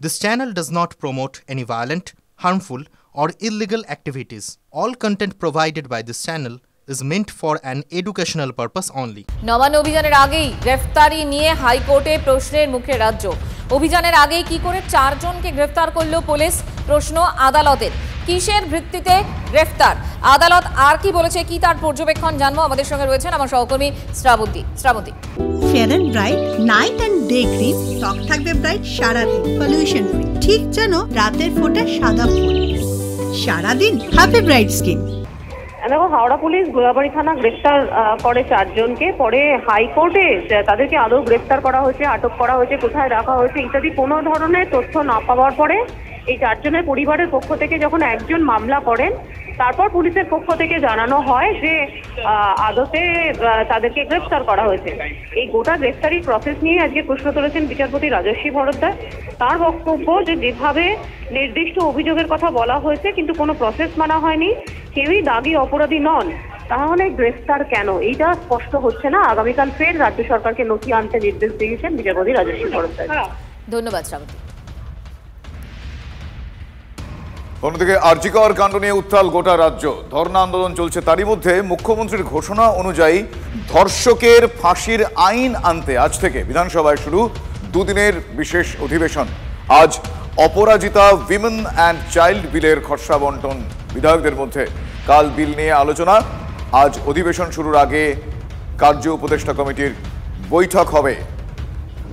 This channel does not promote any violent, harmful, or illegal activities. All content provided by this channel is meant for an educational purpose only. Nabanna অভিযানের আগেই গ্রেফতারি নিয়ে হাইকোর্টে প্রশ্নের মুখে রাজ্য। অভিযানের আগেই কি করে 4 জনকে গ্রেফতার করল পুলিশ? প্রশ্ন আদালতের। কিসের ভিত্তিতে গ্রেফতার? আদালত আর কি বলেছে, কি তার পর্যবেক্ষণ জানবো। আমাদের সঙ্গে রয়েছেন আমার সহকর্মী Srabanti. Fair and bright night and day cream, ত্বক থাকবে ব্রাইট সারাদিন, পলিউশন ফ্রি, ঠিক যেন রাতের ফোঁটা সাদা ফুল। সারাদিন হ্যাপি ব্রাইট স্কিন। দেখো, হাওড়া পুলিশ গোলাবাড়ি থানা গ্রেফতার করে 4 জনকে। পরে হাইকোর্টে তাদেরকে আদৌ গ্রেফতার করা হয়েছে, আটক করা হয়েছে, কোথায় রাখা হয়েছে ইত্যাদি কোনো ধরনের তথ্য না পাওয়ার পরে এই 4 জনের পরিবারের পক্ষ থেকে যখন একজন মামলা করেন, তারপর পুলিশের পক্ষ থেকে জানানো হয় যে আদতে তাদেরকে গ্রেফতার করা হয়েছে। এই গোটা গ্রেফতারি প্রসেস নিয়ে আজকে প্রশ্ন তুলেছেন বিচারপতি রাজস্বী ভরদ্বাজ। তার বক্তব্য যে যেভাবে নির্দিষ্ট অভিযোগের কথা বলা হয়েছে কিন্তু কোনো প্রসেস মানা হয়নি, কেউই দাগী অপরাধী নন, তাহলে গ্রেফতার কেন এইটা স্পষ্ট হচ্ছে না। আগামীকাল ফের রাজ্য সরকারকে নথি আনতে নির্দেশ দিয়েছেন বিচারপতি রাজস্বী ভরদ্বাজ। ধন্যবাদ শ্রাবন্তী। অন্যদিকে আরজিকর কাণ্ড নিয়ে উত্তাল গোটা রাজ্য, ধর্ণা আন্দোলন চলছে। তারই মধ্যে মুখ্যমন্ত্রীর ঘোষণা অনুযায়ী ধর্ষকের ফাঁসির আইন আনতে আজ থেকে বিধানসভায় শুরু 2 দিনের বিশেষ অধিবেশন। আজ অপরাজিতা উইমেন অ্যান্ড চাইল্ড বিলের খসড়া বন্টন বিধায়কদের মধ্যে। কাল বিল নিয়ে আলোচনা। আজ অধিবেশন শুরুর আগে কার্য উপদেষ্টা কমিটির বৈঠক হবে।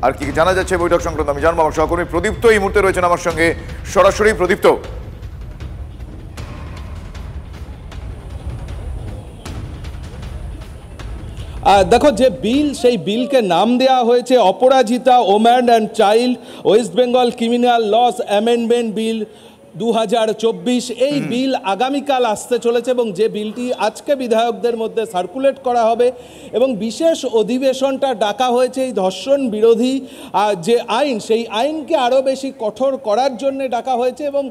আর কি জানা যাচ্ছে বৈঠক সংক্রান্ত আমি জানবো। আমার সহকর্মী প্রদীপ্ত এই মুহূর্তে রয়েছেন আমার সঙ্গে সরাসরি। প্রদীপ্ত, দেখো, যে বিল, সেই বিলকে নাম দেওয়া হয়েছে Aparajita woman and child West Bengal criminal laws amendment bill 2024। এই বিল আগামীকাল আসতে চলেছে এবং যে বিলটি আজকে বিধায়কদের মধ্যে সার্কুলেট করা হবে এবং বিশেষ অধিবেশনটা ডাকা হয়েছে এই ধর্ষণ বিরোধী যে আইন, সেই আইনকে আরও বেশি কঠোর করার জন্য ডাকা হয়েছে। এবং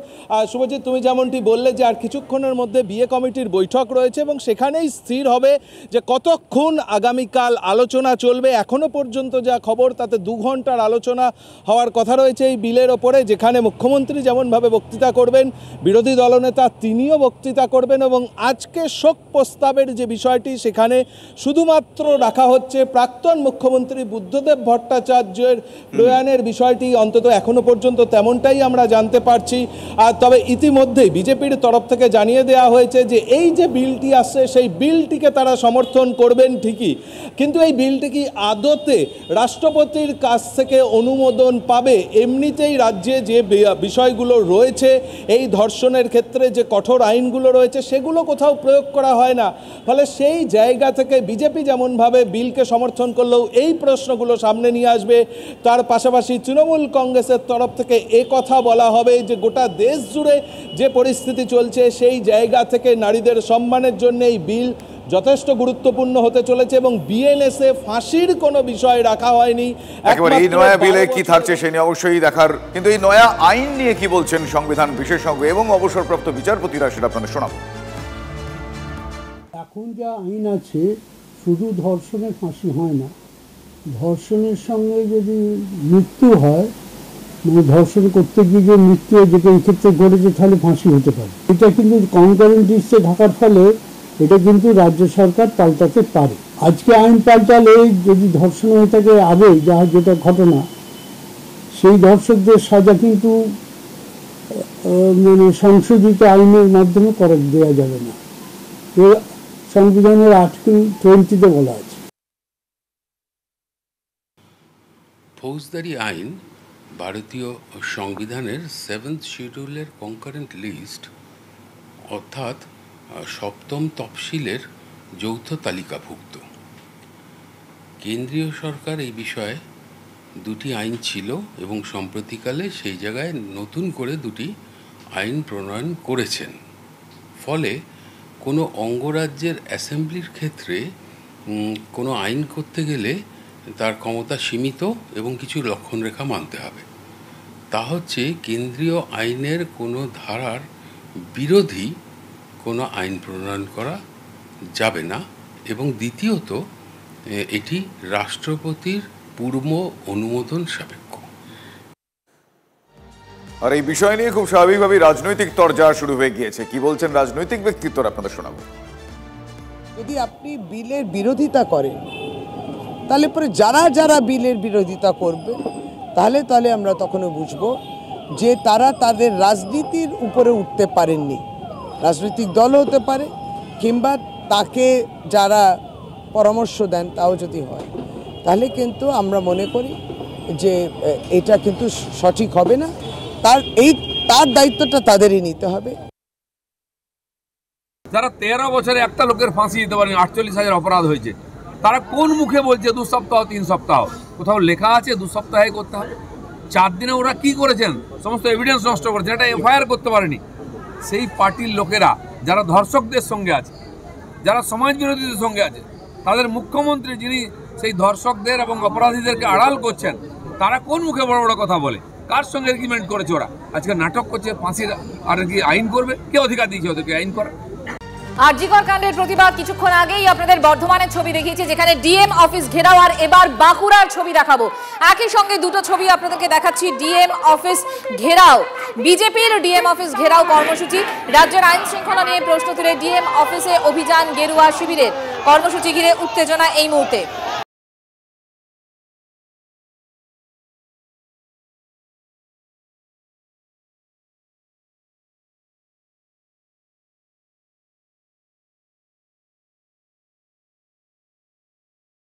শুভজিৎ, তুমি যেমনটি বললে যে আর কিছুক্ষণের মধ্যে বিএ কমিটির বৈঠক রয়েছে এবং সেখানেই স্থির হবে যে কতক্ষণ আগামীকাল আলোচনা চলবে। এখনও পর্যন্ত যা খবর তাতে 2 ঘন্টার আলোচনা হওয়ার কথা রয়েছে এই বিলের ওপরে, যেখানে মুখ্যমন্ত্রী যেমনভাবে বক্তৃতা করবেন, বিরোধী দলনেতা তিনিও বক্তৃতা করবেন এবং আজকে শোক প্রস্তাবের যে বিষয়টি সেখানে শুধুমাত্র রাখা হচ্ছে প্রাক্তন মুখ্যমন্ত্রী বুদ্ধদেব ভট্টাচার্যের প্রয়াণের বিষয়টি, অন্তত এখনো পর্যন্ত তেমনটাই আমরা জানতে পারছি। আর তবে ইতিমধ্যেই বিজেপির তরফ থেকে জানিয়ে দেওয়া হয়েছে যে এই যে বিলটি আসছে সেই বিলটিকে তারা সমর্থন করবেন ঠিকই, কিন্তু এই বিলটি কি আদতে রাষ্ট্রপতির কাছ থেকে অনুমোদন পাবে? এমনিতেই রাজ্যে যে বিষয়গুলো রয়েছে, এই ধর্ষণের ক্ষেত্রে যে কঠোর আইনগুলো রয়েছে সেগুলো কোথাও প্রয়োগ করা হয় না। ফলে সেই জায়গা থেকে বিজেপি যেমনভাবে বিলকে সমর্থন করলেও এই প্রশ্নগুলো সামনে নিয়ে আসবে। তার পাশাপাশি তৃণমূল কংগ্রেসের তরফ থেকে কথা বলা হবে যে গোটা দেশ জুড়ে যে পরিস্থিতি চলছে সেই জায়গা থেকে নারীদের সম্মানের জন্য এই বিল যথেষ্ট গুরুত্বপূর্ণ হতে চলেছে এবং বিএনএসএ ফাঁসির কোনো বিষয় রাখা হয়নি। একেবারে এই নয়া বিলে কি থাকছে সেই নিয়ে অবশ্যই দেখার, কিন্তু এই নয়া আইন নিয়ে কি বলছেন সংবিধান বিশেষজ্ঞ এবং অবসরপ্রাপ্ত বিচারপতিরা সেটা আপনাদের শোনাবো। এখন যা আইন আছে, শুধু ধর্ষণের ফাঁসি হয় না, ধর্ষণের সঙ্গে যদি মৃত্যু হয়, মানে ধর্ষণ করতে গিয়ে যে মৃত্যু যেটা এই ক্ষেত্রে ঘটেছে, তাহলে ফাঁসি হতে পারে। এটা কিন্তু কনকারেন্ট লিস্টে ঢাকার ফলে এটা কিন্তু রাজ্য সরকার পাল্টাতে পারে। আজকে আইন পাল্টালে যদি ধর্ষণ হয়ে থাকে আগে যেটা ঘটনা, সেই ধর্ষকদের সাজা কিন্তু মানে সংশোধিত আইনের মাধ্যমে করে দেওয়া যাবে না। সংবিধানের আর্টিকেল 20-তে বলা আছে। ফৌজদারি আইন ভারতীয় সংবিধানের 7th শিডিউলের কনকারেন্ট লিস্ট অর্থাৎ 7ম তফসিলের যৌথ তালিকাভুক্ত। কেন্দ্রীয় সরকার এই বিষয়ে 2টি আইন ছিল এবং সম্প্রতিকালে সেই জায়গায় নতুন করে 2টি আইন প্রণয়ন করেছেন। ফলে কোনো অঙ্গরাজ্যের অ্যাসেম্বলির ক্ষেত্রে কোনো আইন করতে গেলে তার ক্ষমতা সীমিত এবং কিছু লক্ষণরেখা মানতে হবে। তা হচ্ছে কেন্দ্রীয় আইনের কোনো ধারার বিরোধী কোনো আইন প্রণয়ন করা যাবে না এবং দ্বিতীয়ত এটি রাষ্ট্রপতির পূর্ব অনুমোদন সাপেক্ষ। আর এই বিষয় নিয়ে খুব স্বাভাবিকভাবেই রাজনৈতিক তরজা শুরু হয়ে গিয়েছে। কি বলছেন রাজনৈতিক ব্যক্তিত্বরা আপনাদের শোনাবো। যদি আপনি বিলের বিরোধিতা করেন তাহলে পরে যারা যারা বিলের বিরোধিতা করবে তাহলে আমরা তখনও বুঝবো যে তারা তাদের রাজনীতির উপরে উঠতে পারেননি। রাজনৈতিক দল হতে পারে কিংবা তাকে যারা পরামর্শ দেন তাও যদি হয়, তাহলে কিন্তু আমরা মনে করি যে এটা কিন্তু সঠিক হবে না। তার দায়িত্বটা তাদেরই নিতে হবে। যারা 13 বছরে একটা লোকের ফাঁসি দিতে পারেন, 48,000 অপরাধ হয়েছে, তারা কোন মুখে বলছে 2 সপ্তাহ 3 সপ্তাহ? কোথাও লেখা আছে 2 সপ্তাহে করতে হবে? 4 দিনে ওরা কি করেছেন? সমস্ত এভিডেন্স নষ্ট করেছে, এটা এফআইআর করতে পারেনি। সেই পার্টির লোকেরা যারা ধর্ষকদের সঙ্গে আছে, যারা সমাজ বিরোধীদের সঙ্গে আছে, তাদের মুখ্যমন্ত্রী যিনি সেই ধর্ষকদের এবং অপরাধীদেরকে আড়াল করছেন, তারা কোন মুখে বড় বড় কথা বলে? কার সঙ্গে এগ্রিমেন্ট করেছে ওরা? আজকে নাটক করছে ফাঁসির, আর কি আইন করবে? কে অধিকার দিয়েছে ওদেরকে আইন করা? জি কর কাণ্ডের প্রতিবাদ কিছুক্ষণ আগেই আপনাদের বর্ধমানের ছবি দেখিয়েছি, যেখানে ডিএম অফিস ঘেরাও, আর এবার বাঁকুড়ার ছবি দেখাবো। একই সঙ্গে দুটো ছবি আপনাদেরকে দেখাচ্ছি। ডিএম অফিস ঘেরাও, বিজেপির ডিএম অফিস ঘেরাও কর্মসূচি। রাজ্যের আইন শৃঙ্খলা নিয়ে প্রশ্ন তুলে ডিএম অফিসে অভিযান, গেরুয়া শিবিরের কর্মসূচি ঘিরে উত্তেজনা এই মুহূর্তে।